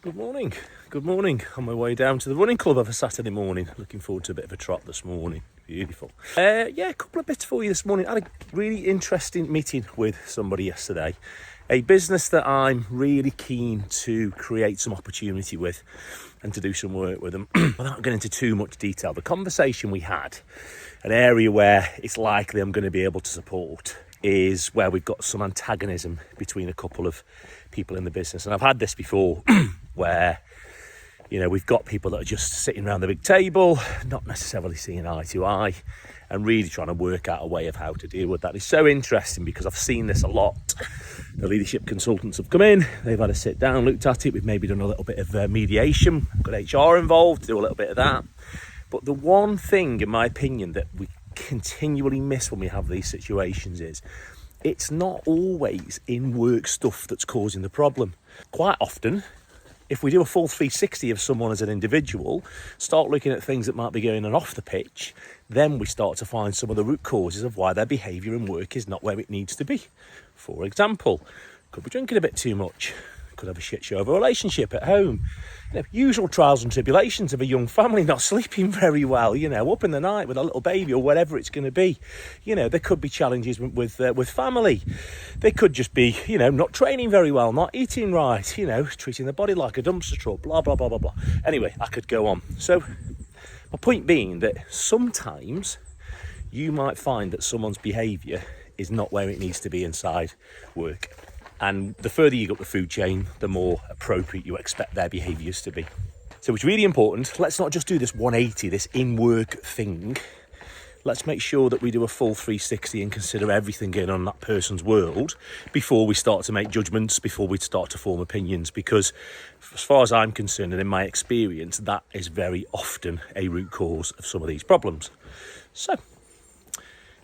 Good morning. Good morning. On my way down to the running club of a Saturday morning. Looking forward to a bit of a trot this morning. Beautiful. A couple of bits for you this morning. I had a really interesting meeting with somebody yesterday. A business that I'm really keen to create some opportunity with and to do some work with them. Without going into too much detail, the conversation we had, an area where it's likely I'm going to be able to support, is where we've got some antagonism between a couple of people in the business. And I've had this before where, we've got people that are just sitting around the big table, not necessarily seeing eye to eye, and really trying to work out a way of how to deal with that. It's so interesting because I've seen this a lot. The leadership consultants have come in, they've had a sit down, looked at it, we've maybe done a little bit of mediation, got HR involved, do a little bit of that. But the one thing, in my opinion, that we continually miss when we have these situations is it's not always in work stuff that's causing the problem. Quite often, if we do a full 360 of someone as an individual, start looking at things that might be going on off the pitch, then we start to find some of the root causes of why their behaviour in work is not where it needs to be. For example, could be drinking a bit too much, could have a shit show of a relationship at home, usual trials and tribulations of a young family, not sleeping very well, up in the night with a little baby or whatever it's going to be. There could be challenges with family. They could just be, not training very well, not eating right, treating the body like a dumpster truck, blah, blah, blah, blah, blah. Anyway, I could go on. So my point being that sometimes you might find that someone's behaviour is not where it needs to be inside work. And the further you go up the food chain, the more appropriate you expect their behaviours to be. So it's really important. Let's not just do this 180, this in-work thing. Let's make sure that we do a full 360 and consider everything going on in that person's world before we start to make judgments, before we start to form opinions. Because as far as I'm concerned, and in my experience, that is very often a root cause of some of these problems. So,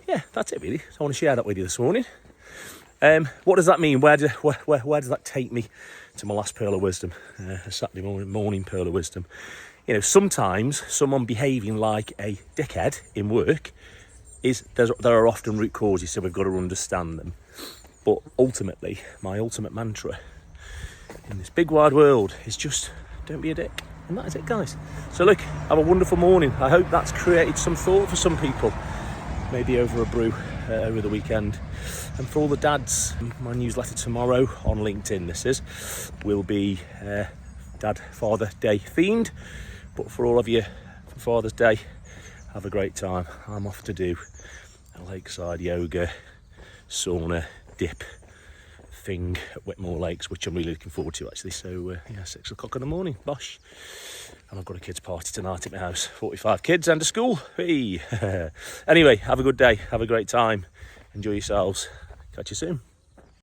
yeah, that's it really. I want to share that with you this morning. What does that mean? Where does that take me to my last pearl of wisdom, a Saturday morning pearl of wisdom? Sometimes someone behaving like a dickhead in work there are often root causes, so we've got to understand them. But ultimately, my ultimate mantra in this big wide world is just don't be a dick. And that is it, guys. So look, have a wonderful morning. I hope that's created some thought for some people, maybe over a brew over the weekend. And for all the dads, my newsletter tomorrow on LinkedIn, will be Dad Father Day themed. But for all of you, for Father's Day, have a great time. I'm off to do a lakeside yoga, sauna, dip thing at Whitmore Lakes, which I'm really looking forward to actually. So 6 o'clock in the morning, bosh. And I've got a kids party tonight at my house, 45 kids and a school. Hey. Anyway, have a good day, have a great time, enjoy yourselves. Catch you soon.